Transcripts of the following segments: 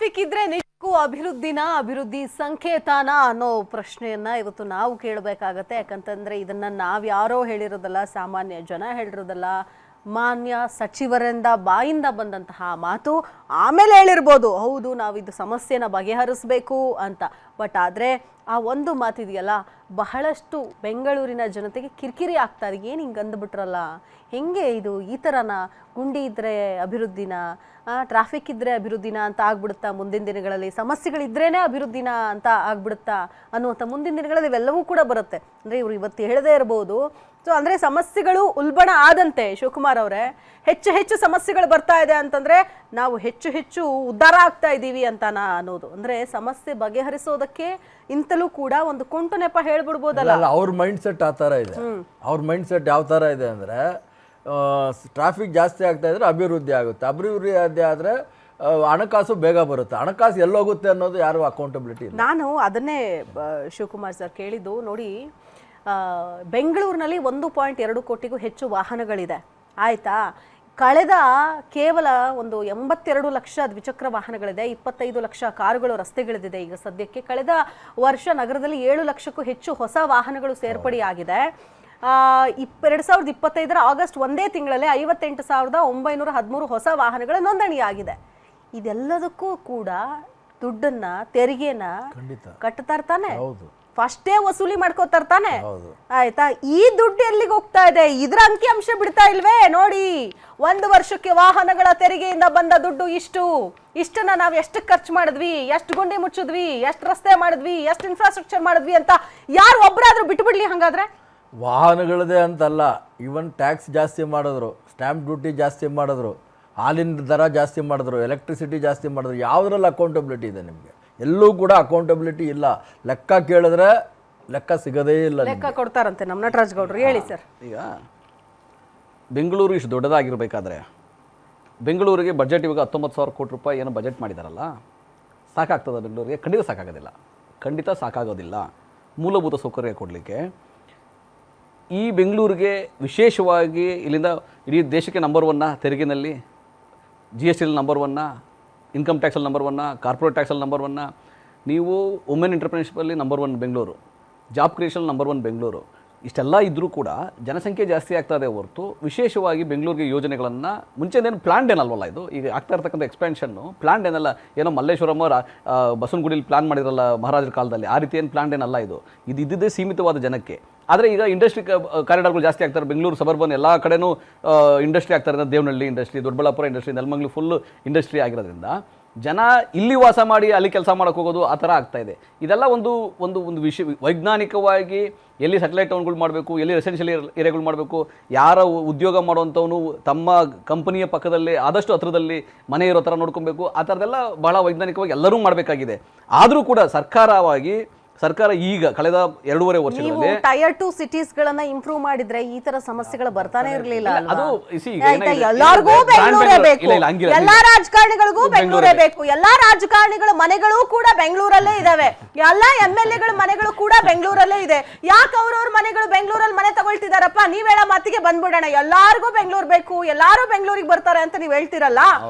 Traffic ಇದ್ರೆ ನಿಜಕ್ಕೂ ಅಭಿವೃದ್ಧಿ ಸಂಕೇತನ ಅನ್ನೋ ಪ್ರಶ್ನೆಯನ್ನ ಇವತ್ತು ನಾವು ಕೇಳಬೇಕಾಗತ್ತೆ. ಯಾಕಂತಂದ್ರೆ ಇದನ್ನ ನಾವ್ಯಾರೋ ಹೇಳಿರೋದಲ್ಲ, ಸಾಮಾನ್ಯ ಜನ ಹೇಳಿರೋದಲ್ಲ, ಮಾನ್ಯ ಸಚಿವರಿಂದ ಬಾಯಿಂದ ಬಂದಂತಹ ಮಾತು. ಆಮೇಲೆ ಹೇಳಿರ್ಬೋದು ಹೌದು ನಾವು ಇದು ಸಮಸ್ಯೆನ ಬಗೆಹರಿಸಬೇಕು ಅಂತ. ಬಟ್ ಆದರೆ ಆ ಒಂದು ಮಾತಿದೆಯಲ್ಲ, ಬಹಳಷ್ಟು ಬೆಂಗಳೂರಿನ ಜನತೆಗೆ ಕಿರಿಕಿರಿ ಆಗ್ತಾ ಇದೆ. ಏನು ಹಿಂಗೆ ಅಂದ್ಬಿಟ್ರಲ್ಲ, ಹೆಂಗೆ ಇದು ಈ ಥರನ? ಗುಂಡಿ ಇದ್ದರೆ ಅಭಿವೃದ್ಧಿನ, ಟ್ರಾಫಿಕ್ ಇದ್ದರೆ ಅಭಿವೃದ್ಧಿನ ಅಂತ ಆಗ್ಬಿಡುತ್ತಾ? ಮುಂದಿನ ದಿನಗಳಲ್ಲಿ ಸಮಸ್ಯೆಗಳಿದ್ರೇ ಅಭಿವೃದ್ಧಿನ ಅಂತ ಆಗ್ಬಿಡುತ್ತಾ ಅನ್ನುವಂಥ ಮುಂದಿನ ದಿನಗಳಲ್ಲಿ ಇವೆಲ್ಲವೂ ಕೂಡ ಬರುತ್ತೆ. ಅಂದರೆ ಇವರು ಇವತ್ತು ಹೇಳದೇ ಇರ್ಬೋದು. ಸೊ ಅಂದರೆ ಸಮಸ್ಯೆಗಳು ಉಲ್ಬಣ ಆದಂತೆ ಶಿವಕುಮಾರ್ ಅವರೇ ಹೆಚ್ಚು ಹೆಚ್ಚು ಸಮಸ್ಯೆಗಳು ಬರ್ತಾ ಇದೆ ಅಂತಂದರೆ ನಾವು ಹೆಚ್ಚು ಹೆಚ್ಚು ಉದ್ಧಾರ ಆಗ್ತಾ ಇದ್ದೀವಿ ಅಂತಾನ ಅನ್ನೋದು. ಅಂದರೆ ಸಮಸ್ಯೆ ಬಗೆಹರಿಸೋದಕ್ಕೆ ಇಂತಲೂ ಕೂಡ ಒಂದು ಕುಂಟು ನೆಪ ಹೇಳ್ಬಿಡ್ಬೋದಲ್ಲ. ಅವ್ರ ಮೈಂಡ್ ಸೆಟ್ ಆ ಥರ ಇದೆ. ಅವ್ರ ಮೈಂಡ್ ಸೆಟ್ ಯಾವ ಥರ ಇದೆ ಅಂದರೆ, ಟ್ರಾಫಿಕ್ ಜಾಸ್ತಿ ಆಗ್ತಾ ಇದ್ರೆ ಅಭಿವೃದ್ಧಿ ಆಗುತ್ತೆ, ಅಭಿವೃದ್ಧಿ ಆದರೆ ಹಣಕಾಸು ಬೇಗ ಬರುತ್ತೆ. ಹಣಕಾಸು ಎಲ್ಲೋಗುತ್ತೆ ಅನ್ನೋದು ಯಾರು ಅಕೌಂಟಬಿಲಿಟಿ ಇಲ್ಲ. ನಾನು ಅದನ್ನೇ ಶಿವಕುಮಾರ್ ಸರ್ ಕೇಳಿದ್ದು. ನೋಡಿ, ಬೆಂಗಳೂರಿನಲ್ಲಿ 1.2 ಕೋಟಿಗೂ ಹೆಚ್ಚು ವಾಹನಗಳಿದೆ, ಆಯ್ತಾ? ಕಳೆದ ಕೇವಲ ಒಂದು 82 ಲಕ್ಷ ದ್ವಿಚಕ್ರ ವಾಹನಗಳಿದೆ, 25 ಲಕ್ಷ ಕಾರುಗಳು ರಸ್ತೆಗಳಿದೆ. ಈಗ ಸದ್ಯಕ್ಕೆ ಕಳೆದ ವರ್ಷ ನಗರದಲ್ಲಿ 7 ಲಕ್ಷಕ್ಕೂ ಹೆಚ್ಚು ಹೊಸ ವಾಹನಗಳು ಸೇರ್ಪಡೆಯಾಗಿದೆ. 2025 ಆಗಸ್ಟ್ ಒಂದೇ ತಿಂಗಳಲ್ಲಿ 58,913 ಹೊಸ ವಾಹನಗಳ ನೋಂದಣಿಯಾಗಿದೆ. ಇದೆಲ್ಲದಕ್ಕೂ ಕೂಡ ದುಡ್ಡನ್ನ, ತೆರಿಗೆನ ಕಟ್ತಾ ಇರ್ತಾನೆ, ಫಸ್ಟೇ ವಸೂಲಿ ಮಾಡ್ಕೋತಾ ಇರ್ತಾನೆ, ಆಯ್ತಾ? ಈ ದುಡ್ಡು ಎಲ್ಲಿಗೆ ಹೋಗ್ತಾ ಇದೆ? ಇದ್ರ ಅಂಕಿ ಅಂಶ ಬಿಡ್ತಾ ಇಲ್ವೇ? ನೋಡಿ, 1 ವರ್ಷಕ್ಕೆ ವಾಹನಗಳ ತೆರಿಗೆಯಿಂದ ಬಂದ ದುಡ್ಡು ಇಷ್ಟನ್ನ ನಾವು ಎಷ್ಟು ಖರ್ಚು ಮಾಡಿದ್ವಿ, ಎಷ್ಟು ಗುಂಡಿ ಮುಚ್ಚಿದ್ವಿ, ಎಷ್ಟು ರಸ್ತೆ ಮಾಡಿದ್ವಿ, ಎಷ್ಟು ಇನ್ಫ್ರಾಸ್ಟ್ರಕ್ಚರ್ ಮಾಡಿದ್ವಿ ಅಂತ ಯಾರು ಒಬ್ಬರಾದ್ರೂ ಬಿಟ್ಬಿಡ್ಲಿ? ಹಂಗಾದ್ರೆ ವಾಹನಗಳದೇ ಅಂತಲ್ಲ, ಈವನ್ ಟ್ಯಾಕ್ಸ್ ಜಾಸ್ತಿ ಮಾಡಿದ್ರು, ಸ್ಟ್ಯಾಂಪ್ ಡ್ಯೂಟಿ ಜಾಸ್ತಿ ಮಾಡಿದ್ರು, ಹಾಲಿನ ದರ ಜಾಸ್ತಿ ಮಾಡಿದ್ರು, ಎಲೆಕ್ಟ್ರಿಸಿಟಿ ಜಾಸ್ತಿ ಮಾಡಿದ್ರು. ಯಾವುದ್ರಲ್ಲಿ ಅಕೌಂಟಬಿಲಿಟಿ ಇದೆ ನಿಮಗೆ? ಎಲ್ಲೂ ಕೂಡ ಅಕೌಂಟಬಿಲಿಟಿ ಇಲ್ಲ. ಲೆಕ್ಕ ಕೇಳಿದ್ರೆ ಲೆಕ್ಕ ಸಿಗೋದೇ ಇಲ್ಲ. ಲೆಕ್ಕ ಕೊಡ್ತಾರಂತೆ ನಮ್ಮ ನಟರಾಜ್ ಗೌಡ್ರು. ಹೇಳಿ ಸರ್. ಈಗ ಬೆಂಗಳೂರು ಇಷ್ಟು ದೊಡ್ಡದಾಗಿರಬೇಕಾದ್ರೆ ಬೆಂಗಳೂರಿಗೆ ಬಜೆಟ್ ಇವಾಗ 19,000 ಕೋಟಿ ರೂಪಾಯಿ ಏನು ಬಜೆಟ್ ಮಾಡಿದಾರಲ್ಲ, ಸಾಕಾಗ್ತದೆ ಬೆಂಗಳೂರಿಗೆ? ಖಂಡಿತ ಸಾಕಾಗೋದಿಲ್ಲ, ಖಂಡಿತ ಸಾಕಾಗೋದಿಲ್ಲ. ಮೂಲಭೂತ ಸೌಕರ್ಯ ಕೊಡಲಿಕ್ಕೆ ಈ ಬೆಂಗಳೂರಿಗೆ ವಿಶೇಷವಾಗಿ ಇಲ್ಲಿಂದ ಇಡೀ ದೇಶಕ್ಕೆ ನಂಬರ್ 1 ತೆರಿಗೆನಲ್ಲಿ, GST ನಂಬರ್ 1, ಇನ್ಕಮ್ ಟ್ಯಾಕ್ಸಲ್ಲಿ ನಂಬರ್ 1, ಕಾರ್ಪೊರೇಟ್ ಟ್ಯಾಕ್ಸಲ್ಲಿ ನಂಬರ್ 1, ನೀವು ವುಮೆನ್ ಎಂಟರ್ಪ್ರಿನರ್ಶಿಪ್ಪಲ್ಲಿ number 1 Bengaluru, job creation number 1 Bengaluru. ಇಷ್ಟೆಲ್ಲ ಇದ್ದರೂ ಕೂಡ ಜನಸಂಖ್ಯೆ ಜಾಸ್ತಿ ಆಗ್ತಾ ಇದೆ ಹೊರತು ವಿಶೇಷವಾಗಿ ಬೆಂಗಳೂರಿಗೆ ಯೋಜನೆಗಳನ್ನು ಮುಂಚೆನೇನು ಪ್ಲ್ಯಾನ್ಡ್ ಏನಲ್ವಲ್ಲ. ಇದು ಈಗ ಆಗ್ತಾ ಇರ್ತಕ್ಕಂಥ ಎಕ್ಸ್ಪ್ಯಾನ್ಷನ್ನು ಪ್ಲ್ಯಾನ್ಡ್ ಏನಲ್ಲ. ಏನೋ ಮಲ್ಲೇಶ್ವರಂ ಬಸವನಗುಡಿಲಿ ಪ್ಲ್ಯಾನ್ ಮಾಡಿರಲ್ಲ ಮಹಾರಾಜರ ಕಾಲದಲ್ಲಿ, ಆ ರೀತಿ ಏನು ಪ್ಲ್ಯಾನ್ಡ್ ಏನಲ್ಲ. ಇದು ಇದ್ದಿದ್ದೇ ಸೀಮಿತವಾದ ಜನಕ್ಕೆ. ಆದರೆ ಈಗ ಇಂಡಸ್ಟ್ರಿ ಕಾರಿಡಾರ್ಗಳು ಜಾಸ್ತಿ ಆಗ್ತಾರೆ. ಬೆಂಗಳೂರು ಸಬರ್ಬನ್ ಎಲ್ಲ ಕಡೆನೂ ಇಂಡಸ್ಟ್ರಿ ಆಗ್ತಾರೆ. Devanahalli industry, Doddaballapur industry, Nelamangala full industry ಆಗಿರೋದ್ರಿಂದ ಜನ ಇಲ್ಲಿ ವಾಸ ಮಾಡಿ ಅಲ್ಲಿ ಕೆಲಸ ಮಾಡೋಕ್ಕೆ ಹೋಗೋದು ಆ ಥರ ಆಗ್ತಾ ಇದೆ. ಇದೆಲ್ಲ ಒಂದು ಒಂದು ಒಂದು ವಿಷಯ ವೈಜ್ಞಾನಿಕವಾಗಿ ಎಲ್ಲಿ ಸ್ಯಾಟಲೈಟ್ ಟೌನ್ಗಳು ಮಾಡಬೇಕು, ಎಲ್ಲಿ ರೆಸಿಡೆನ್ಷಿಯಲ್ ಏರಿಯಾಗಳು ಮಾಡಬೇಕು, ಯಾರ ಉದ್ಯೋಗ ಮಾಡುವಂಥವನು ತಮ್ಮ ಕಂಪನಿಯ ಪಕ್ಕದಲ್ಲೇ ಆದಷ್ಟು ಹತ್ರದಲ್ಲಿ ಮನೆ ಇರೋ ಥರ ನೋಡ್ಕೊಬೇಕು. ಆ ಥರದ್ದೆಲ್ಲ ಬಹಳ ವೈಜ್ಞಾನಿಕವಾಗಿ ಎಲ್ಲರೂ ಮಾಡಬೇಕಾಗಿದೆ. ಆದರೂ ಕೂಡ ಸರ್ಕಾರ ಈಗ ಕಳೆದ 2.5 ವರ್ಷಗಳಲ್ಲಿ ಟೈರ್ 2 ಸಿಟೀಸ್ ಗಳನ್ನ ಇಂಪ್ರೂವ್ ಮಾಡಿದ್ರೆ ಈ ತರ ಸಮಸ್ಯೆಗಳು ಬರ್ತಾನೆ ಇರಲಿಲ್ಲ. ಅದು ಎಲ್ಲರಿಗೂ ಬೆಂಗಳೂರೇ ಬೇಕು, ಎಲ್ಲಾ ರಾಜಕಾರಣಿಗಳಿಗೂ ಬೆಂಗಳೂರೇ ಬೇಕು, ಎಲ್ಲಾ ರಾಜಕಾರಣಿಗಳ ಮನೆಗಳು ಕೂಡ ಬೆಂಗಳೂರಲ್ಲೇ ಇದಾವೆ, ಎಲ್ಲಾ MLA ಗಳ ಮನೆಗಳು ಕೂಡ ಬೆಂಗಳೂರಲ್ಲೇ ಇದೆ. ಯಾಕೆ ಅವ್ರವ್ರ ಮನೆಗಳು ಬೆಂಗಳೂರಲ್ಲಿ ಮನೆ ತಗೊಳ್ತಿದಾರಪ್ಪ? ನೀವ್ ಹೇಳೋ ಮಾತಿಗೆ ಬಂದ್ಬಿಡೋಣ, ಎಲ್ಲಾರ್ಗೂ ಬೆಂಗಳೂರು ಬೇಕು, ಎಲ್ಲಾರು ಬೆಂಗಳೂರಿಗೆ ಬರ್ತಾರೆ ಅಂತ ನೀವ್ ಹೇಳ್ತಿರಲ್ಲ.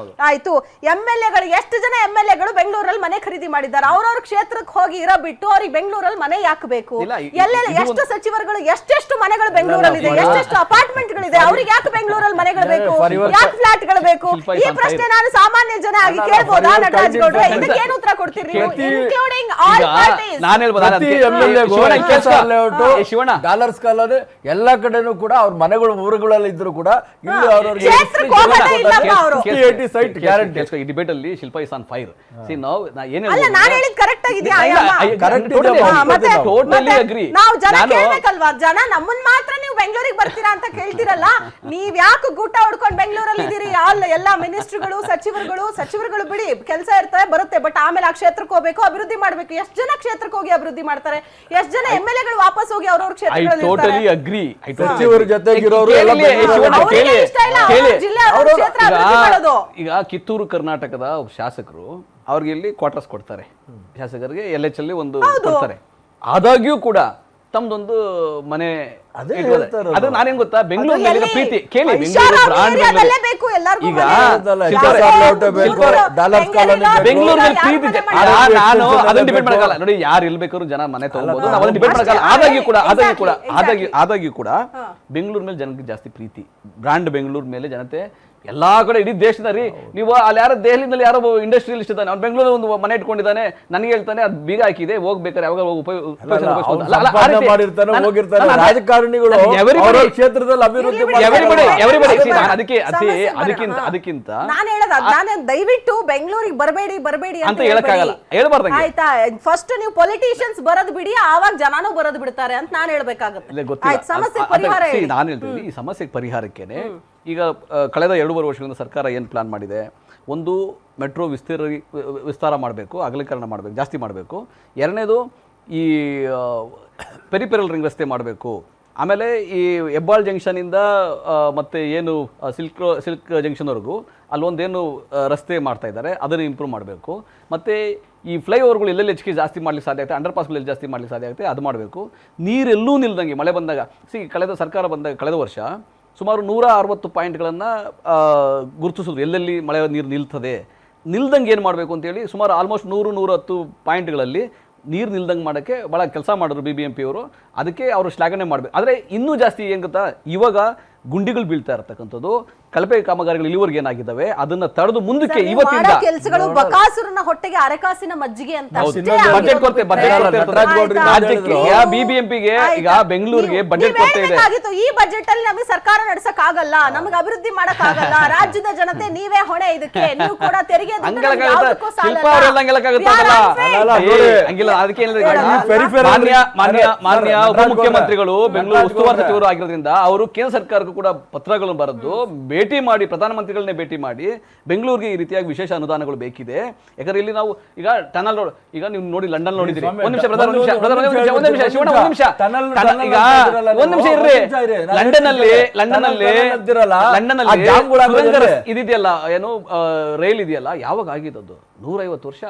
ಆಯ್ತು, MLA ಗಳು ಎಷ್ಟು ಜನ MLA ಗಳು ಬೆಂಗಳೂರಲ್ಲಿ ಮನೆ ಖರೀದಿ ಮಾಡಿದ್ದಾರೆ? ಅವ್ರವ್ರ ಕ್ಷೇತ್ರಕ್ಕೆ ಹೋಗಿ ಇರೋ ಬಿಟ್ಟು ಅವ್ರಿಗೆ ಬೆಂಗಳೂರಲ್ಲಿ ಮನೆ ಯಾಕೆ ಬೇಕು? ಎಲ್ಲೆಲ್ಲ ಎಷ್ಟು ಸಚಿವರುಗಳು ಎಷ್ಟೆಷ್ಟು ಮನೆಗಳು ಬೆಂಗಳೂರಲ್ಲಿ ಇದೆ, ಎಷ್ಟೆಷ್ಟು ಅಪಾರ್ಟ್ಮೆಂಟ್ ಗಳಿದೆ, ಅವ್ರಿಗೆ ಯಾಕೆ ಬೆಂಗಳೂರಲ್ಲಿ ಮನೆಗಳು ಬೇಕು, ಯಾಕೆ ಫ್ಲಾಟ್ ಗಳು ಬೇಕು? ಈ ಪ್ರಶ್ನೆ ನಾನು ಸಾಮಾನ್ಯ ಜನ ಆಗಿ ಕೇಳ್ಬೋದಾ ನಟರಾಜ್ ಗೌಡ್ರೆ? ಇದಕ್ಕೆ ಏನು ಉತ್ತರ ಕೊಡ್ತೀರಿ? Including all parties. ನಾನು ಹೇಳ್ಬೋದು, ಡಾಲರ್ಸ್ ಕಾಲೋನಿ ಎಲ್ಲ ಕಡೆನೂ ಕೂಡ ಅವ್ರ ಮನೆಗಳು ಊರುಗಳಲ್ಲಿ ಇದ್ರು ಕೂಡ ಇಲ್ಲಿ ಅವ್ರವ್ರಿಗೆ ಈ ಡಿಬೇಟ್ ಅಲ್ಲಿ ಶಿಲ್ಪ ಇಸ್ ಆನ್ ಫೈರ್. ನಾನು ಹೇಳಿದ್ ಕರೆಕ್ಟ್ ಆಗಿದೆಯಾ? ನಾವು ಜನ ಕೇಳ್ಬೇಕಲ್ವಾ? ಜನ ನಮ್ಮನ್ ಮಾತ್ರ ನೀವು ಬೆಂಗಳೂರಿಗೆ ಬರ್ತೀರಾ ಅಂತ ಕೇಳ್ತಿರಲ್ಲ. ನೀವ್ ಯಾಕೆ ಗೂಟ ಹೊಡ್ಕೊಂಡು ಬೆಂಗಳೂರಲ್ಲಿ ಇದೀರಿ? ಎಲ್ಲಾ ಮಿನಿಸ್ಟ್ರಿಗಳು, ಸಚಿವರುಗಳು ಬಿಡಿ, ಕೆಲಸ ಇರ್ತವೆ ಬರುತ್ತೆ, ಬಟ್ ಆಮೇಲೆ ಆ ಕ್ಷೇತ್ರಕ್ಕೆ ಹೋಗ್ಬೇಕು, ಅಭಿವೃದ್ಧಿ ಮಾಡ್ಬೇಕು. ಎಷ್ಟು ಜನ ಕ್ಷೇತ್ರಕ್ಕೆ ಹೋಗಿ ಅಭಿವೃದ್ಧಿ ಮಾಡ್ತಾರೆ? ಎಷ್ಟು ಜನ MLA ಗಳು ವಾಪಸ್ ಹೋಗಿ ಅವ್ರವ್ರ ಕ್ಷೇತ್ರಗಳಲ್ಲಿ ಸಚಿವರ ಜೊತೆಗಿರೋರು ಈಗ ಕಿತ್ತೂರು ಕರ್ನಾಟಕದ ಶಾಸಕರು ಅವ್ರಿಗೆ ಇಲ್ಲಿ ಕ್ವಾರ್ಟರ್ಸ್ ಕೊಡ್ತಾರೆ, ಶಾಸಕರಿಗೆ LH ಅಲ್ಲಿ ಒಂದು ಕೊಡ್ತಾರೆ. ಆದಾಗ್ಯೂ ಕೂಡ ತಮ್ದೊಂದು ಮನೆ ಅದೇ ಇಟ್ಕೊಳ್ಳೋದು. ಹೇಳ್ತಾರೆ ಅದು ನಾನೇನ್ ಗೊತ್ತಾ, ಬೆಂಗಳೂರಿನಲ್ಲಿ ಎಲ್ಲಿ? ಪ್ರೀತಿ ಕೇಳಿ, ಐಷಾರಾಮಿ ಬೆಂಗಳೂರು brand ಏರಿಯಾದಲ್ಲೇ ಬೆಂಗಳೂರು. ಬೇಕು ಎಲ್ಲರಿಗೂ ಈಗ ಮನೆ. ಶಿಲ್ಪಾರೆ, ಡಾಲರ್ಸ್ ಕಾಲೋನಿ ಬೇಕು. ಬೆಂಗಳೂರಿನಲ್ಲಿ ಯಾರು ಪ್ರೀತಿ ಮನೆ ನಾನು ಮಾಡ್ತಾರೆ? ಅದನ್ನ ಡಿಪೆಂಡ್ ಬೇಕು. ಮಾಡಲ್ಲ ನೋಡಿ, ಯಾರು ಎಲ್ಲಿ ಬೇಕಾದ್ರೂ ಜನ ಮನೆ ತಗೋಬಹುದು, ಅಲ್ಲ, ನಾವು ಅದನ್ನ ಡಿಪೆಂಡ್ ಮಾಡಲ್ಲ. ಅಷ್ಟೇ, ಆದಾಗ್ಯೂ ಕೂಡ exactly. ಆದಾಗ್ಯೂ ಕೂಡ ಬೆಂಗಳೂರು ಮೇಲೆ ಜನಕ್ಕೆ ಜಾಸ್ತಿ ಪ್ರೀತಿ, ಬ್ರಾಂಡ್ ಬೆಂಗಳೂರು ಮೇಲೆ ಜನತೆ ಎಲ್ಲಾ ಕಡೆ ಇಡೀ ದೇಶದ ರೀ. ನೀವು ಅಲ್ಲಿ ಯಾರೋ ದೆಹಲಿನಲ್ಲಿ ಯಾರೋ ಇಂಡಸ್ಟ್ರಿಯಲಿಸ್ಟ್ ಇದ್ದಾನೆ, ಅವ್ನು ಬೆಂಗಳೂರಲ್ಲಿ ಒಂದು ಮನೆ ಇಟ್ಕೊಂಡಿದ್ದಾನೆ, ನನಗೆ ಹೇಳ್ತಾನೆ ಅದು ಬೀಗ ಹಾಕಿದೆ ಹೋಗ್ಬೇಕಾರೆ ಯಾವಾಗ ಮಾಡಿರ್ತಾನೆ ಹೋಗಿರ್ತಾನೆ. ರಾಜಕಾರಣಿಗಳು ಅವರ ಕ್ಷೇತ್ರದಲ್ಲಿ ಅಭಿವೃದ್ಧಿ ಅದಕ್ಕಿಂತ ನಾನು ಹೇಳೋದು ನಾನು ದಯವಿಟ್ಟು ಬೆಂಗಳೂರಿಗೆ ಬರಬೇಡಿ ಅಂತ ಹೇಳಕ್ಕಾಗಲ್ಲ, ಹೇಳ್ಬಾರ್ದು. ಆಯ್ತಾ, ಫಸ್ಟ್ ನೀವು ಪೊಲಿಟಿಷಿಯನ್ಸ್ ಬರೋದು ಬಿಡಿ, ಆವಾಗ ಜನನೂ ಬರೋದು ಬಿಡ್ತಾರೆ ಅಂತ ನಾನು ಹೇಳ್ಬೇಕಾಗುತ್ತೆ. ಆಯ್ತು, ಸಮಸ್ಯೆ ಪರಿಹಾರ ಹೇಳಿ. ನಾನು ಹೇಳ್ತೀನಿ, ಈ ಸಮಸ್ಯೆಗೆ ಪರಿಹಾರಕ್ಕೇನೆ ಈಗ ಕಳೆದ 2.5 ವರ್ಷಗಳಿಂದ ಸರ್ಕಾರ ಏನು ಪ್ಲಾನ್ ಮಾಡಿದೆ, ಒಂದು ಮೆಟ್ರೋ ವಿಸ್ತಾರ ಮಾಡಬೇಕು, ಅಗಲೀಕರಣ ಮಾಡಬೇಕು, ಜಾಸ್ತಿ ಮಾಡಬೇಕು. ಎರಡನೇದು ಈ ಪೆರಿಪೆರಲ್ ರಿಂಗ್ ರಸ್ತೆ ಮಾಡಬೇಕು. ಆಮೇಲೆ ಈ ಹೆಬ್ಬಾಳ್ ಜಂಕ್ಷನಿಂದ ಮತ್ತು ಏನು ಸಿಲ್ಕ್ ಜಂಕ್ಷನ್ವರೆಗೂ ಅಲ್ಲೊಂದೇನು ರಸ್ತೆ ಮಾಡ್ತಾ ಇದ್ದಾರೆ ಅದನ್ನು ಇಂಪ್ರೂವ್ ಮಾಡಬೇಕು. ಮತ್ತು ಈ ಫ್ಲೈಓವರ್ಗಳು ಎಲ್ಲೆಲ್ಲಿ ಹೆಚ್ಚಿಗೆ ಜಾಸ್ತಿ ಮಾಡ್ಲಿಕ್ಕೆ ಸಾಧ್ಯ ಆಗುತ್ತೆ, ಅಂಡರ್ ಪಾಸ್ಗಳು ಎಲ್ಲಿ ಜಾಸ್ತಿ ಮಾಡ್ಲಿಕ್ಕೆ ಸಾಧ್ಯ ಆಗುತ್ತೆ ಅದು ಮಾಡಬೇಕು. ನೀರೆಲ್ಲೂ ನಿಲ್ದಂಗೆ ಮಳೆ ಬಂದಾಗ ಕಳೆದ ಸರ್ಕಾರ ಬಂದಾಗ ಕಳೆದ ವರ್ಷ ಸುಮಾರು 160 ಪಾಯಿಂಟ್ಗಳನ್ನು ಗುರುತಿಸಿದ್ರು, ಎಲ್ಲೆಲ್ಲಿ ಮಳೆ ನೀರು ನಿಲ್ತದೆ, ನಿಲ್ದಂಗೆ ಏನು ಮಾಡಬೇಕು ಅಂತೇಳಿ ಸುಮಾರು ಆಲ್ಮೋಸ್ಟ್ 100-110 ಪಾಯಿಂಟ್ಗಳಲ್ಲಿ ನೀರು ನಿಲ್ದಂಗೆ ಮಾಡೋಕ್ಕೆ ಭಾಳ ಕೆಲಸ ಮಾಡಿದ್ರು BBMP ಅವರು. ಅದಕ್ಕೆ ಅವರು ಶ್ಲಾಘನೆ ಮಾಡಬೇಕು. ಆದರೆ ಇನ್ನೂ ಜಾಸ್ತಿ ಏನು ಗೊತ್ತಾ, ಇವಾಗ ಗುಂಡಿಗಳು ಬೀಳ್ತಾ ಇರತಕ್ಕಂಥದ್ದು, ಕಳಪೆ ಕಾಮಗಾರಿಗಳು ಇಲ್ಲಿವರೆಗೆ ಏನಾಗಿದ್ದಾವೆ ಅದನ್ನ ತಡೆದು ಮುಂದಕ್ಕೆ ಇವತ್ತಿಂದ ಕೆಲಸಗಳು ಬಕಾಸುರನ ಹೊಟ್ಟೆಗೆ ಅರೆಕಾಸಿನ ಮಜ್ಜಿಗೆ ಅಂತ ಬಜೆಟ್ ಕೊರತೆ ರಾಜ್ಯಕ್ಕೆ BBMPಗೆ ಈಗ ಬೆಂಗಳೂರಿಗೆ ಬಜೆಟ್ ಕೊರತೆ ಇದೆ. ಈ ಬಜೆಟ್ ಅಲ್ಲಿ ನಮಗೆ ಸರ್ಕಾರ ನಡೆಸಕ್ ಆಗಲ್ಲ, ನಮಗೆ ಅಭಿವೃದ್ಧಿ ಮಾಡಕ್ ಆಗಲ್ಲ, ರಾಜ್ಯದ ಜನತೆ ನೀವೇ ಹೊಣೆ, ಇದಕ್ಕೆ ನೀವು ಕೂಡ ತೆರಿಗೆ ಮಾನ್ಯ ಉಪಮುಖ್ಯಮಂತ್ರಿಗಳು ಬೆಂಗಳೂರು ಉಸ್ತುವಾರಿ ಸಚಿವರು ಆಗಿರೋದ್ರಿಂದ ಅವರು ಕೇಂದ್ರ ಸರ್ಕಾರಕ್ಕೂ ಕೂಡ ಪತ್ರಗಳನ್ನು ಬರೆದು ಭೇಟಿ ಮಾಡಿ, ಪ್ರಧಾನಮಂತ್ರಿಗಳನ್ನೇ ಭೇಟಿ ಮಾಡಿ ಬೆಂಗಳೂರಿಗೆ ಈ ರೀತಿಯಾಗಿ ವಿಶೇಷ ಅನುದಾನಗಳು ಬೇಕಿದೆ. ಯಾಕಂದ್ರೆ ಇಲ್ಲಿ ನಾವು ಈಗ ಟನಲ್ ರೋಡ್, ಈಗ ನೀವು ನೋಡಿ ಲಂಡನ್ ನೋಡಿದಿರಿ. ಒಂದ್ ನಿಮಿಷ ಇರ್ರಿ. ಲಂಡನ್ನಲ್ಲಿ ಇದೆಯಲ್ಲ ಏನು ರೈಲ್ ಇದೆಯಲ್ಲ, ಯಾವಾಗ ಆಗಿದ್ದದು 150 ವರ್ಷ